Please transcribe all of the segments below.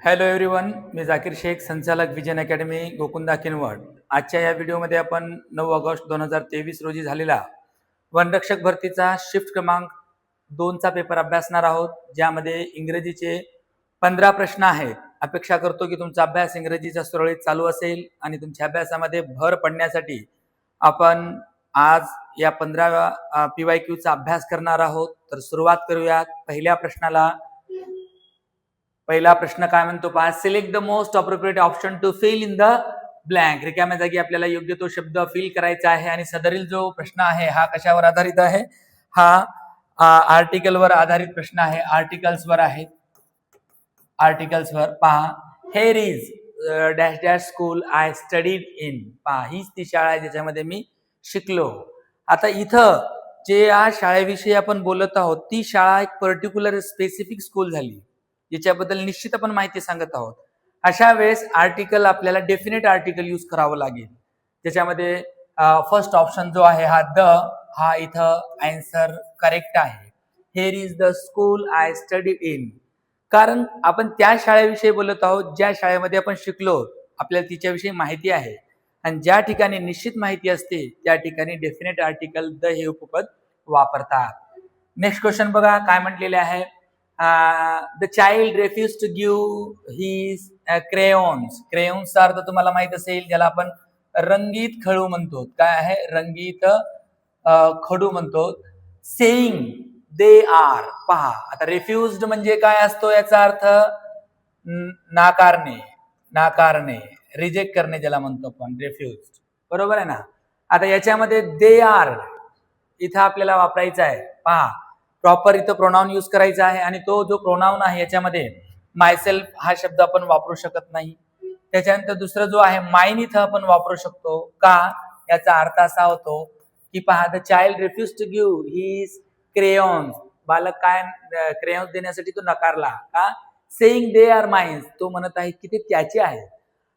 Hello everyone, मी जाकीर शेख, संचालक vision academy Gokunda Kinwat. आजच्या या व्हिडिओमध्ये आपण 9 ऑगस्ट 2023 रोजी झालेला वनरक्षक भरतीचा शिफ्ट क्रमांक 2 चा पेपर अभ्यासणार आहोत, ज्यामध्ये इंग्रजीचे 15 प्रश्न आहेत. अपेक्षा करतो की तुमचा अभ्यास इंग्रजीचा सुरळीत चालू असेल आणि तुमच्या अभ्यासामध्ये भर पडण्यासाठी आपण आज या 15 PYQ चा अभ्यास करणार आहोत. तर सुरुवात करूयात. पहिला प्रश्न काय म्हणतो पहा, select the most appropriate option to fill in the blank. रिकाम्या जागी आपल्याला योग्य तो शब्द फिल करायचा आहे. आणि सदरील जो प्रश्न आहे हा कशावर आधारित आहे? हा आर्टिकलवर आधारित प्रश्न आहे. आर्टिकल्सवर आहे. आर्टिकल्सवर पहा, hair is dash dash school I studied in. पहा, हीच ती शाळा आहे ज्याच्यामध्ये मी शिकलो. आता इथं जे या शाळेविषयी आपण बोलत आहोत ती शाळा एक पर्टिक्युलर स्पेसिफिक स्कूल झाली, ज्याच्याबद्दल निश्चित आपण माहिती सांगत आहोत. अशा वेळेस आर्टिकल आपल्याला डेफिनेट आर्टिकल यूज करावं लागेल. त्याच्यामध्ये फर्स्ट ऑप्शन जो आहे हा द, हा इथं आन्सर करेक्ट आहे. Hair is the school I studied in. कारण आपण त्या शाळेविषयी बोलत आहोत ज्या शाळेमध्ये आपण शिकलो, आपल्याला तिच्याविषयी माहिती आहे. आणि ज्या ठिकाणी निश्चित माहिती असते त्या ठिकाणी डेफिनेट आर्टिकल द हे उपपद वापरतात. नेक्स्ट क्वेश्चन बघा काय म्हटलेले आहे. The child refuse to give his crayons. क्रेयॉन्सचा अर्थ तुम्हाला माहित असेल, ज्याला आपण रंगीत खडू म्हणतो. काय आहे? रंगीत खडू म्हणतो. Saying they R. पहा, आता रेफ्युज्ड म्हणजे काय असतो? याचा अर्थ नाकारणे, नाकारणे, रिजेक्ट करणे, ज्याला म्हणतो आपण रेफ्युज्ड. बरोबर आहे ना? आता याच्यामध्ये दे आर इथं आपल्याला वापरायचा आहे. पहा, प्रॉपर इथं प्रोनाउन यूज करायचा आहे. आणि तो जो प्रोनाउन आहे याच्यामध्ये मायसेल्फ हा शब्द आपण वापरू शकत नाही. त्याच्यानंतर दुसरा जो आहे माइन इथं आपण वापरू शकतो. का? याचा अर्थ असा होतो की पहा, the child refuse to give his crayons. बालक काय क्रेयॉन्स देण्यासाठी तो नकारला. का? Saying they are mines. तो म्हणत आहे की ते त्याचे आहेत.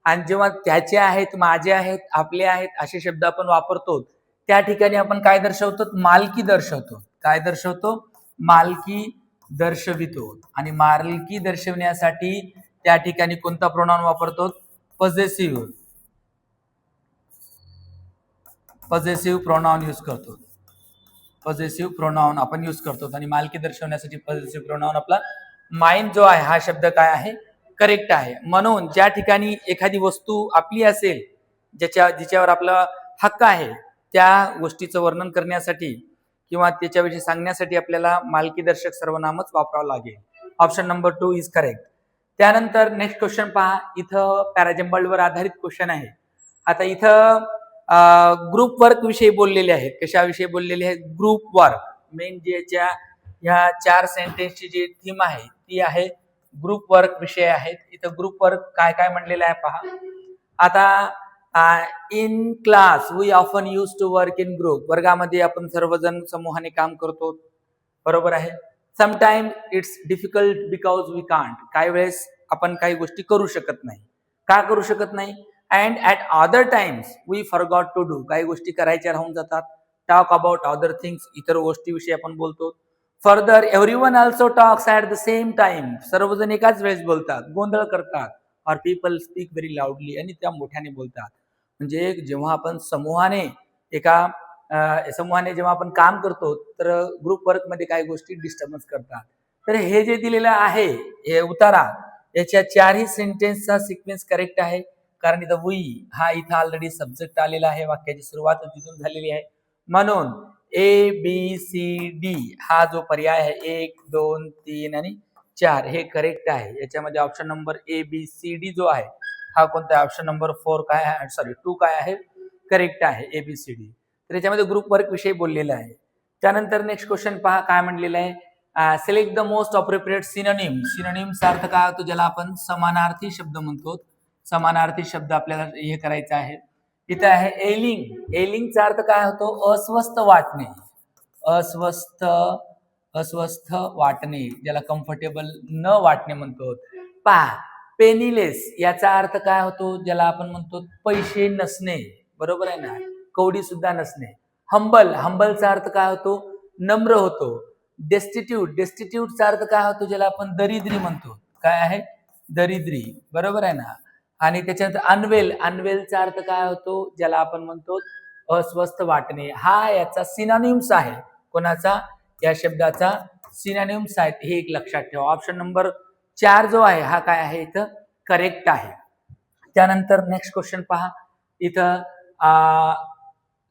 आणि जेव्हा त्याचे आहेत, माझे आहेत, आपले आहेत असे शब्द आपण वापरतो त्या ठिकाणी आपण काय दर्शवतो? मालकी दर्शवतो. काय दर्शवतो? मालकी दर्शवितो. आणि मालकी दर्शवण्यासाठी त्या ठिकाणी कोणता प्रोनाउन वापरतो? पॉझेसिव्ह. पॉझेसिव्ह प्रोनाउन यूज करतो. पॉझेसिव्ह प्रोनाउन आपण यूज करतो. आणि मालकी दर्शवण्यासाठी पॉझेसिव्ह प्रोनाउन आपला माइन जो आहे हा शब्द काय आहे? करेक्ट आहे. म्हणून ज्या ठिकाणी एखादी वस्तू आपली असेल, जिच्यावर आपला हक्क आहे, त्या गोष्टीचं वर्णन करण्यासाठी किंवा त्याच्याविषयी सांगण्यासाठी आपल्याला मालकी दर्शक सर्वनामच वापरावं लागेल. Option number 2 is correct. त्यानंतर नेक्स्ट क्वेश्चन पहा, इथं पॅराजम्बल्डवर आधारित क्वेश्चन आहे. आता इथं ग्रुप वर्क विषयी बोललेले आहेत. कशाविषयी बोललेले आहेत? Group work. मेन ज्याच्या ह्या 4 सेंटेन्सची जी थीम आहे ती आहे ग्रुप वर्क विषय आहेत. इथं ग्रुप वर्क काय काय म्हणलेलं आहे पहा. आता in class we often use to work in group. वर्गामध्ये आपण सर्वजण समूहाने काम करतो. बरोबर आहे. Sometime it's difficult because we can't. काही वेळेस आपण काही गोष्टी करू शकत नाही. का करू शकत नाही? And at other times we forgot to do. काही गोष्टी करायच्या राहून जातात. Talk about other things. इतर गोष्टीविषयी आपण बोलतो. Further everyone also talks at the same time. सर्वजण एकाच वेळेस बोलतात, गोंधळ करतात. Or people speak very loudly. आणि त्या मोठ्याने बोलतात. म्हणजे जेव्हा आपण समूहाने जेव्हा आपण काम करतो तर ग्रुप वर्क मध्ये काही गोष्टी डिस्टर्बन्स करतात. तर हे जे दिलेलं आहे हे उतारा, याच्या 4ही सेंटेन्सचा सिक्वेन्स करेक्ट आहे. कारण इथं वी हा इथं ऑलरेडी सब्जेक्ट आलेला आहे. वाक्याची सुरुवात तिथून झालेली आहे. म्हणून ABCD हा जो पर्याय आहे 1, 2, 3 आणि 4 हे करेक्ट आहे. याच्यामध्ये ऑप्शन नंबर ABCD जो आहे हा कोणता आहे? ऑप्शन नंबर 4 काय आहे? 2 काय आहे? करेक्ट आहे ABCD. तर याच्यामध्ये ग्रुप वर्क विषयी बोललेलं आहे. त्यानंतर नेक्स्ट क्वेश्चन पहा काय म्हणलेलं आहे. Select the most appropriate synonym. सिनोनिमचा अर्थ काय होतो? ज्याला आपण समानार्थी शब्द म्हणतो. समानार्थी शब्द आपल्याला हे करायचा आहे. इथे आहे एलिंग. एलिंगचा अर्थ काय होतो? अस्वस्थ वाटणे. अस्वस्थ वाटणे, ज्याला कम्फर्टेबल न वाटणे म्हणतो. पहा, पेनीलेस याचा अर्थ काय होतो? ज्याला आपण म्हणतो पैसे नसणे. बरोबर आहे ना? कवडी सुद्धा नसणे. हंबल. हंबलचा अर्थ काय होतो? नम्र होतो. डेस्टिट्यूट. डेस्टिट्यूटचा अर्थ काय होतो? ज्याला आपण दरिद्री म्हणतो. काय आहे? दरिद्री, बरोबर आहे ना. आणि त्याच्यात अनवेल, अनवेलचा अर्थ काय होतो, ज्याला आपण म्हणतो अस्वस्थ वाटणे, हा याचा सिनोनिम्स आहे. कोणाचा? या शब्दाचा सिनोनिम्स आहेत, हे एक लक्षात ठेवा. ऑप्शन नंबर 4 जो आहे हा काय आहे इथं करेक्ट आहे. त्यानंतर नेक्स्ट क्वेश्चन पहा. इथं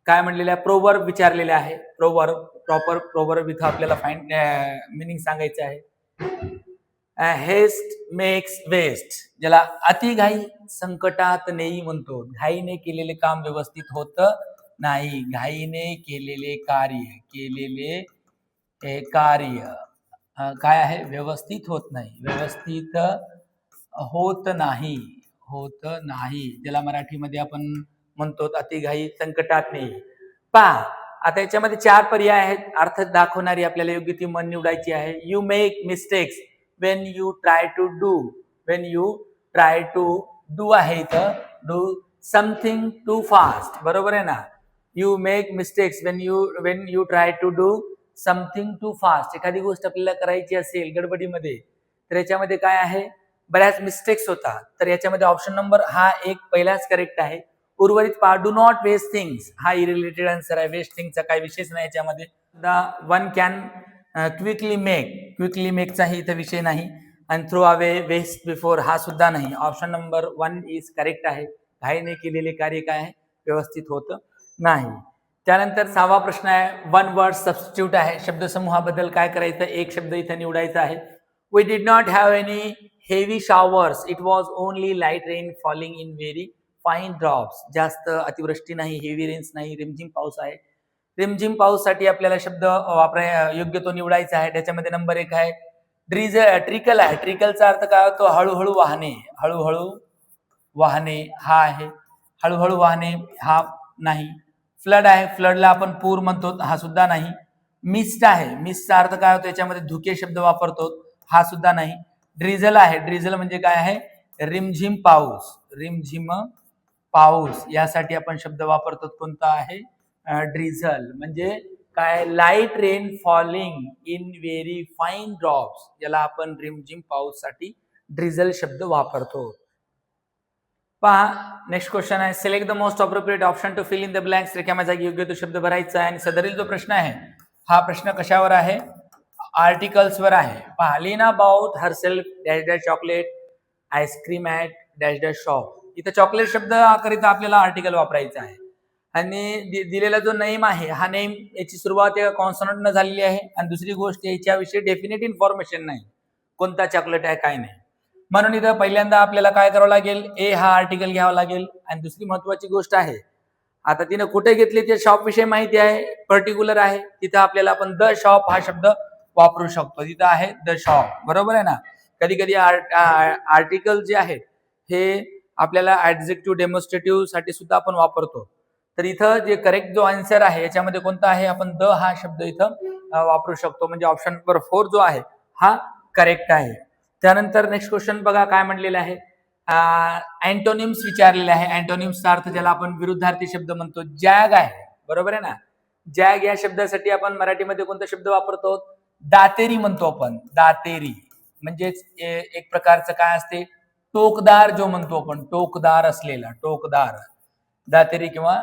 काय म्हणलेलं आहे, प्रोवर्ब विचारलेले आहे. प्रोवर्ब, प्रॉपर प्रोवर्ब इथं आपल्याला फाइंड मिनिंग सांगायचं आहे. हेस्ट मेक्स वेस्ट, ज्याला अतिघाई संकटात नेई म्हणतो. घाईने केलेले काम व्यवस्थित होत नाही. घाईने केलेले कार्य काय आहे, व्यवस्थित होत नाही. व्यवस्थित होत नाही, ज्याला मराठीमध्ये आपण म्हणतो अतिघाई संकटात नेई. पहा आता याच्यामध्ये 4 पर्याय आहेत. अर्थ दाखवणारी आपल्याला योग्य ती म्हण निवडायची आहे. You make mistakes when you try to do आहे इथं, do something too fast, बरोबर आहे ना. you make mistakes when you try to do something too fast. एखादी गोष्ट आपल्याला करायची असेल गडबडीमध्ये तर याच्यामध्ये काय आहे, बऱ्याच मिस्टेक्स होतात. तर याच्यामध्ये ऑप्शन नंबर हा एक पहिलाच करेक्ट आहे. उर्वरित पहा, डू नॉट वेस्ट थिंग्स हा इरिलेटेड आन्सर आहे. वेस्ट थिंग्सचा काही विशेष नाही याच्यामध्ये. वन कॅन क्विकली मेकचाही इथं विषय नाही. आणि थ्रो अवे वेस्ट बिफोर हा सुद्धा नाही. ऑप्शन नंबर 1 इज करेक्ट आहे. घाईने केलेले कार्य काय आहे, व्यवस्थित होत नाही. त्यानंतर 6वा प्रश्न आहे, वन वर्ड सबस्टिट्यूट आहे. शब्दसमूहाबद्दल काय करायचं, एक शब्द इथं निवडायचा आहे. We did not have any heavy showers, it was only light rain falling in very fine drops. जास्त अतिवृष्टी नाही, हेवी रेन्स नाही, रिमझिम पाऊस आहे. रिमझिम पाऊस साठी आपल्याला शब्द योग्य तो निवडायचा आहे. त्याच्यामध्ये नंबर 1 आहे ट्रिकल आहे. ट्रिकलचा अर्थ काय होतो, हळूहळू वाहने. हळूहळू वाहने हा आहे. हळूहळू वाहने हा नाही. फ्लड आहे, फ्लडला आपण पूर म्हणतो, हा सुद्धा नाही. मिस्ट आहे, मिस्टचा अर्थ काय होतो, याच्यामध्ये धुके शब्द वापरतो, हा सुद्धा नाही. ड्रिझल आहे, ड्रिझल म्हणजे काय आहे, रिमझिम पाऊस. रिमझिम पाऊस यासाठी आपण शब्द वापरतो, कोणता आहे, ड्रिझल. म्हणजे काय, light rain falling in very fine drops, याला आपण रिमझिम पाऊस साठी ड्रिझल शब्द वापरतो. पहा नेक्स्ट क्वेश्चन आहे, select the most appropriate option to fill in the blanks. रिकाम्या जागी योग्य तो शब्द भरायचा आहे. आणि सदरील जो प्रश्न आहे हा प्रश्न कशावर आहे, आर्टिकल्स वर आहे. पहा, Leena bought herself dash dash chocolate ice cream at dash dash shop. इथं चॉकलेट शब्द करिता आपल्याला आर्टिकल वापरायचा आहे. आणि दिलेला जो नेम आहे हा नेम याची सुरुवात कॉन्सोनंट न झालेली आहे. आणि दुसरी गोष्ट याच्याविषयी डेफिनेट इन्फॉर्मेशन नाही, कोणता चॉकलेट आहे काय नाही. म्हणून इथं पहिल्यांदा आपल्याला काय करावं लागेल, ए हा आर्टिकल घ्यावा लागेल. आणि दुसरी महत्वाची गोष्ट आहे, आता तिनं कुठे घेतली ते शॉप विषयी माहिती आहे, पर्टिक्युलर आहे, तिथं आपल्याला आपण द शॉप हा शब्द वापरू शकतो. तिथं आहे द शॉप, बरोबर आहे ना. कधी कधी आर्टिकल जे आहेत हे आपल्याला ऍडजेक्टिव्ह डेमॉन्स्ट्रेटिव्ह साठी सुद्धा आपण वापरतो. तर इथं जे करेक्ट जो आन्सर आहे याच्यामध्ये कोणता आहे, आपण द हा शब्द इथं वापरू शकतो. म्हणजे ऑप्शन नंबर 4 जो आहे हा करेक्ट आहे. त्यानंतर नेक्स्ट क्वेश्चन बघा काय म्हणलेलं आहे, अँटोनिम्स विचारलेले आहे. अँटोनिम्सचा अर्थ ज्याला आपण विरुद्धार्थी शब्द म्हणतो, जॅग आहे, बरोबर आहे ना. जॅग या शब्दासाठी आपण मराठीमध्ये कोणता शब्द वापरतो, दातेरी म्हणतो आपण. दातेरी म्हणजेच एक प्रकारचं काय असते, टोकदार जो म्हणतो आपण, टोकदार असलेला, टोकदार. दातेरी किंवा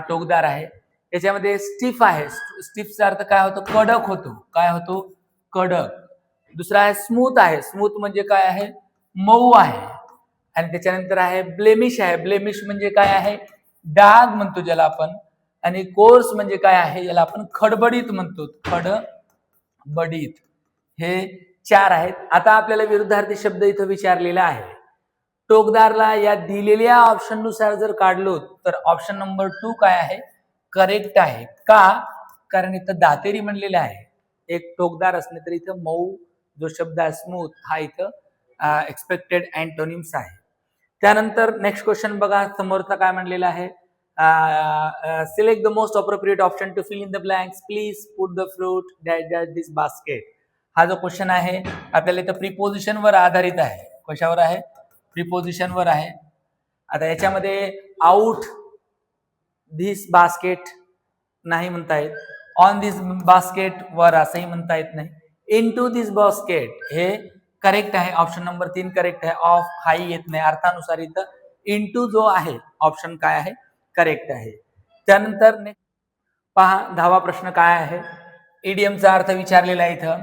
टोकदार आहे. याच्यामध्ये स्टिफ आहे, स्टिफचा अर्थ काय होतो, कडक होतो. काय होतो, कडक. दुसरा आहे स्मूथ आहे, स्मूथ म्हणजे काय आहे, मऊ आहे. आणि त्याच्यानंतर आहे ब्लेमिश आहे, ब्लेमिश म्हणजे काय आहे, डाग म्हणतो ज्याला आपण. आणि कोर्स म्हणजे काय आहे, याला आपण खडबडीत म्हणतो, खडबडीत. हे 4 आहेत. आता आपल्याला विरुद्धार्थी शब्द इथं विचारलेला आहे. टोकदारला या दिलेल्या ऑप्शन नुसार जर काढलो तर ऑप्शन नंबर 2 काय आहे, करेक्ट आहे. का, कारण इथं दातेरी म्हणलेलं आहे, एक टोकदार असणे तर इथं मऊ जो शब्द आहे स्मूथ हा इथं एक्सपेक्टेड अँटोनिम्स आहे. त्यानंतर नेक्स्ट क्वेश्चन बघा, समोरचा काय म्हणलेला आहे, select the most appropriate option to fill in the blanks, please put the fruit dash dash this basket. हा जो क्वेश्चन आहे आपल्याला इथं प्रिपोजिशन वर आधारित आहे. कशावर आहे, प्रिपोजिशन वर आहे. आता याच्यामध्ये आउट धिस बास्केट नाही म्हणता येत, ऑन धिस बास्केट वर असंही म्हणता येत नाही. इनटू दिस बास्केट हे करेक्ट आहे. ऑप्शन नंबर 3 करेक्ट आहे. ऑफ हाही येत नाही अर्थानुसार, इथं इंटू जो आहे ऑप्शन काय आहे, करेक्ट आहे. त्यानंतर पहा 10वा प्रश्न काय आहे, इडियमचा अर्थ विचारलेला आहे इथं.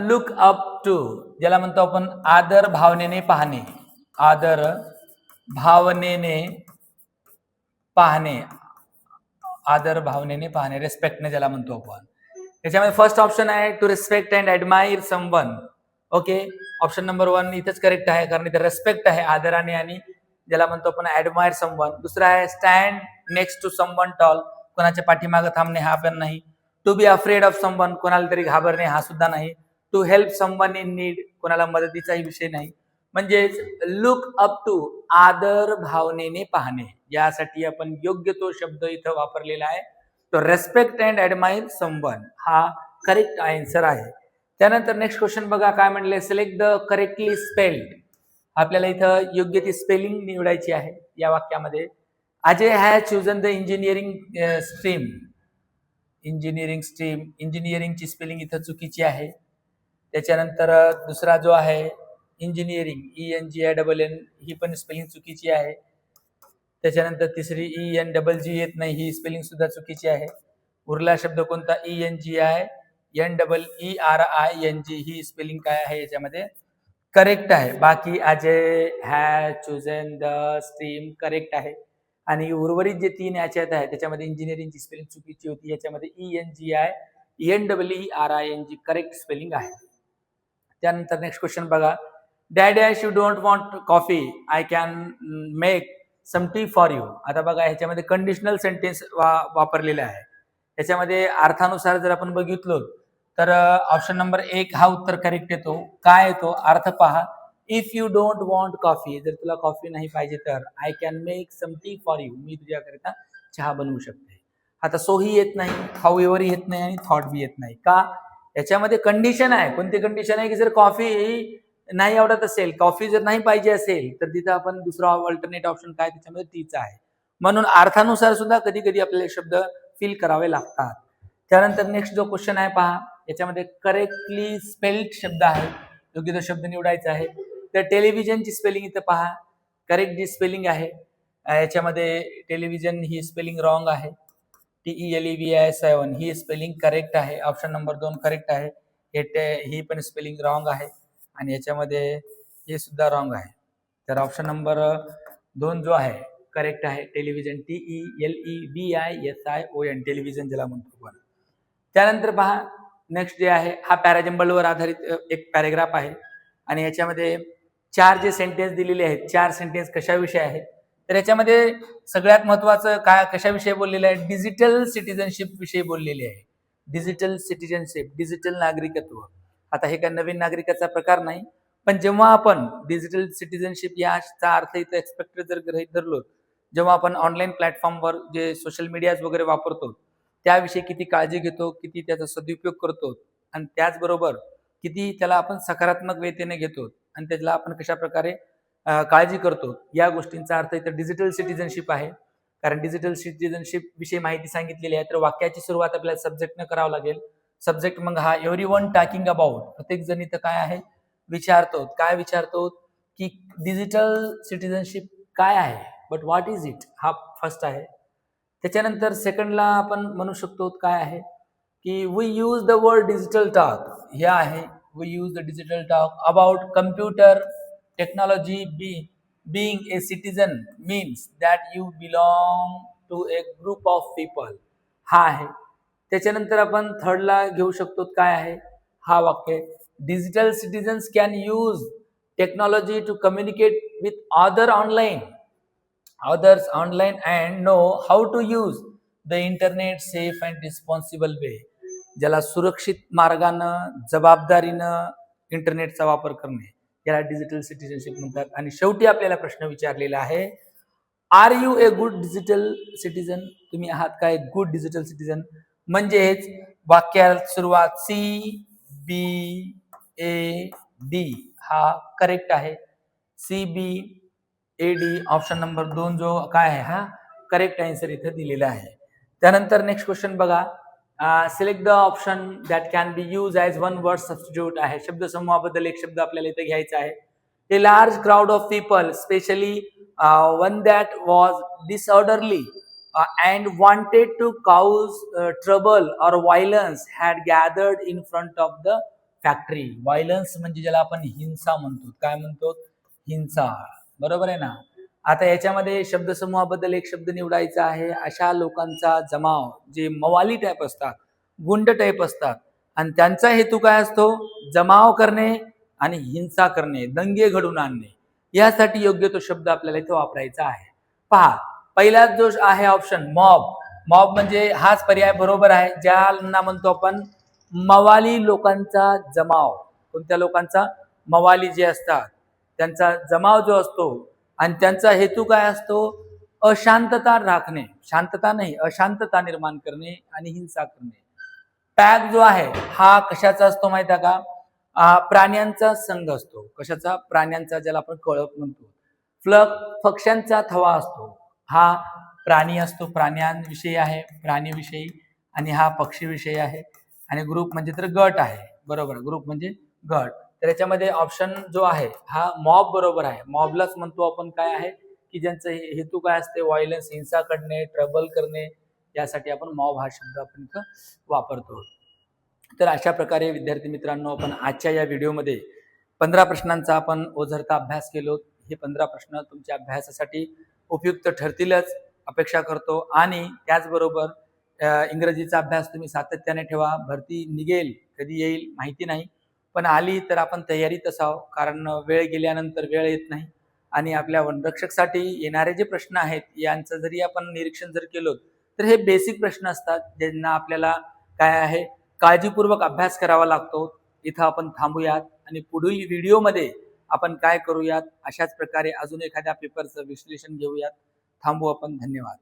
लुक अप टू, ज्याला म्हणतो आपण आदर भावनेने पाहणे, आदर भावनेने पाहणे, आदर भावनेने पाहणे, रेस्पेक्टने ज्याला म्हणतो आपण. त्याच्यामध्ये फर्स्ट ऑप्शन आहे to respect and admire someone. Okay, option number 1 इथंच करेक्ट आहे, कारण इथे रेस्पेक्ट आहे आदराने, आणि ज्याला म्हणतो आपण ऍडमायर समवन. दुसरा आहे stand next to someone tall, कोणाच्या पाठीमागे थांबणे हा पण नाही. To be afraid of someone, कोणाला तरी घाबरणे हा सुद्धा नाही. To help someone in need, कोणाला मदतीचाही विषय नाही. म्हणजेच लुक अप टू, आदर भावनेने पाहणे, यासाठी आपण योग्य तो शब्द इथं वापरलेला आहे. तो रेस्पेक्ट अँड ऍडमायर समवन हा करेक्ट आन्सर आहे. त्यानंतर नेक्स्ट क्वेश्चन बघा काय म्हणले, सिलेक्ट द करेक्टली स्पेल्ड. आपल्याला इथं योग्य ती स्पेलिंग निवडायची आहे या वाक्यामध्ये. Ajay has chosen the engineering stream. Engineering stream, इंजिनिअरिंगची स्पेलिंग इथं चुकीची आहे. त्याच्यानंतर दुसरा जो आहे इंजिनिअरिंग, ENGINN, ही पण स्पेलिंग चुकीची आहे. त्याच्यानंतर तिसरी ENGG येत नाही, ही स्पेलिंग सुद्धा चुकीची आहे. उरला शब्द कोणता, ENGINEERING, ही स्पेलिंग काय आहे याच्यामध्ये करेक्ट आहे. बाकी Ajay has chosen the stream correct आहे. आणि उर्वरित जे 3 याच्यात आहे त्याच्यामध्ये इंजिनिअरिंगची स्पेलिंग चुकीची होती, याच्यामध्ये ENGINEERING करेक्ट स्पेलिंग आहे. त्यानंतर नेक्स्ट क्वेश्चन बघा, dad dash you don't want coffee, I can make some tea for you. आता बघा ह्याच्यामध्ये कंडिशनल सेंटेन्स वापरलेले आहे. याच्यामध्ये अर्थानुसार जर आपण बघितलो तर ऑप्शन नंबर 1 हा उत्तर करेक्ट येतो. काय येतो अर्थ पहा, if you don't want coffee, जर तुला कॉफी नाही पाहिजे तर I can make some tea for you, मी तुझ्याकरिता चहा बनवू शकते. आता सो ही येत नाही, हाऊ एव्हर येत नाही, आणि थॉट बी येत नाही. का, याच्यामध्ये कंडिशन आहे. कोणती कंडिशन आहे की जर कॉफी नाही आवडत असेल, कॉफी जर नाही पाहिजे असेल, तर तिथं आपण दुसरा अल्टरनेट ऑप्शन काय त्याच्यामध्ये तीच आहे. म्हणून अर्थानुसार सुद्धा कधी कधी आपल्याला शब्द फिल करावे लागतात. त्यानंतर नेक्स्ट जो क्वेश्चन आहे पहा, याच्यामध्ये करेक्टली स्पेल्ड शब्द आहे, योग्य तो शब्द निवडायचा आहे. तर टेलिव्हिजनची स्पेलिंग इथं पहा, करेक्ट जी स्पेलिंग आहे याच्यामध्ये टेलिव्हिजन ही स्पेलिंग रॉंग आहे. TELEVISION ही स्पेलिंग करेक्ट आहे. ऑप्शन नंबर 2 करेक्ट आहे. ही पण स्पेलिंग रॉंग आहे, आणि याच्यामध्ये हे सुद्धा रॉंग आहे. तर ऑप्शन नंबर 2 जो आहे करेक्ट आहे, टेलिव्हिजन, TELEVISION, टेलिव्हिजन ज्याला म्हणतो आपण. त्यानंतर पहा नेक्स्ट जे आहे, हा पॅराजंबलवर आधारित एक पॅरेग्राफ आहे, आणि याच्यामध्ये 4 जे सेंटेन्स दिलेले आहेत, 4 सेंटेन्स कशाविषयी आहेत, तर याच्यामध्ये सगळ्यात महत्वाचं काय कशाविषयी बोललेलं आहे, डिजिटल सिटिझनशिप विषयी बोललेले आहे. डिजिटल सिटिझनशिप, डिजिटल नागरिकत्व. आता हे काय नवीन नागरिकाचा प्रकार नाही, पण जेव्हा आपण डिजिटल सिटिझनशिप याचा अर्थ इथं एक्सपेक्टेड जर गृहीत धरलो, जेव्हा आपण ऑनलाईन प्लॅटफॉर्मवर जे सोशल मीडियाज वगैरे वापरतो त्याविषयी किती काळजी घेतो, किती त्याचा सदुपयोग करतो, आणि त्याचबरोबर किती त्याला आपण सकारात्मक वेतेने घेतो, आणि त्याला आपण कशा प्रकारे काळजी करतो, या गोष्टींचा अर्थ इथं डिजिटल सिटिझनशिप आहे. कारण डिजिटल सिटिझनशिप विषयी माहिती सांगितलेली आहे, तर वाक्याची सुरुवात आपल्याला सब्जेक्टनं करावं लागेल. सब्जेक्ट मग हा एव्हरीवन टॉकिंग अबाउट, प्रत्येक जण इथं काय आहे विचारतो, काय विचारतो की डिजिटल सिटिझनशिप काय आहे, बट व्हॉट इज इट, हा फर्स्ट आहे. त्याच्यानंतर सेकंडला आपण म्हणू शकतो काय आहे की we use the word digital talk, हे आहे we use the digital talk about computer technology being a citizen means that you belong to a group of people, हा आहे. त्याच्यानंतर आपण थर्डला घेऊ शकतो काय आहे, हा वाक्य, digital citizens can use technology to communicate with others online and know how to use the internet safe and responsible way, ज्याला सुरक्षित मार्गानं जबाबदारीनं इंटरनेटचा वापर करणे, याला डिजिटल सिटिझनशिप म्हणतात. आणि शेवटी आपल्याला प्रश्न विचारलेला आहे, are you a good digital citizen, तुम्ही आहात काय गुड डिजिटल सिटीजन. म्हणजेच वाक्यात सुरुवात CBAD हा करेक्ट आहे. CBAD ऑप्शन नंबर 2 जो काय आहे हा करेक्ट आन्सर इथे दिलेला आहे. त्यानंतर नेक्स्ट क्वेश्चन बघा, select the option that can be use as one word substitute आहे. शब्दसमूहाबद्दल एक शब्द आपल्याला इथे घ्यायचा आहे. A large crowd of people, especially one that was disorderly and wanted to cause trouble or violence, had gathered in front of the factory. Violence म्हणजे ज्याला आपण हिंसा म्हणतो. काय म्हणतो? हिंसा. बरोबर आहे ना? आता याच्यामध्ये शब्दसमूहाबद्दल एक शब्द निवडायचा आहे. अशा लोकांचा जमाव जे मवाली टाईप असतात, गुंड टाईप असतात आणि त्यांचा हेतू काय असतो? जमाव करणे आणि हिंसा करणे, दंगे घडून आणणे. यासाठी योग्य तो शब्द आपल्याला इथे वापरायचा आहे. पहा, पहिला जो आहे ऑप्शन मॉब. मॉब म्हणजे हाच पर्याय बरोबर आहे. ज्यांना म्हणतो आपण मवाली लोकांचा जमाव. कोणत्या लोकांचा? मवाली जे असतात त्यांचा जमाव जो असतो आणि त्यांचा हेतू काय असतो? अशांतता राखणे, शांतता नाही, अशांतता निर्माण करणे आणि हिंसा करणे. पॅक जो आहे हा कशाचा असतो माहिती आहे का? प्राण्यांचा संघ असतो. कशाचा? प्राण्यांचा, ज्याला आपण कळप म्हणतो. फ्लक पक्ष्यांचा थवा असतो. हा प्राणी असतो, प्राण्यांविषयी आहे, प्राणीविषयी, आणि हा पक्षीविषयी आहे. आणि ग्रुप म्हणजे तर गट आहे. बरोबर, ग्रुप म्हणजे गट. तर याच्यामध्ये ऑप्शन जो आहे हा मॉब बरोबर आहे. मॉबलाच म्हणतो आपण काय आहे की ज्यांचं हेतू काय असते? व्हायलन्स, हिंसा करणे, ट्रबल करणे. यासाठी आपण मॉब हा शब्द आपण इथं वापरतो. तर अशा प्रकारे विद्यार्थी मित्रांनो, आपण आजच्या या व्हिडिओमध्ये 15 प्रश्नांचा आपण ओझरता अभ्यास केलो. हे 15 प्रश्न तुमच्या अभ्यासासाठी उपयुक्त ठरतीलच अपेक्षा करतो. आणि त्याचबरोबर इंग्रजीचा अभ्यास तुम्ही सातत्याने ठेवा. भरती निघेल, कधी येईल माहिती नाही, पण आली तर आपण तयारीत असावं. कारण वेळ गेल्यानंतर वेळ येत नाही. आणि आपल्या वनरक्षकसाठी येणारे जे प्रश्न आहेत यांचं जरी आपण निरीक्षण जर केलं तर हे बेसिक प्रश्न असतात, ज्यांना आपल्याला काय आहे काळजीपूर्वक अभ्यास करावा लागतो. इथं आपण थांबूयात आणि पुढील व्हिडिओमध्ये आपण काय करूयात, अशाच प्रकारे अजून एखाद्या पेपरचं विश्लेषण घेऊयात. थांबू आपण. धन्यवाद.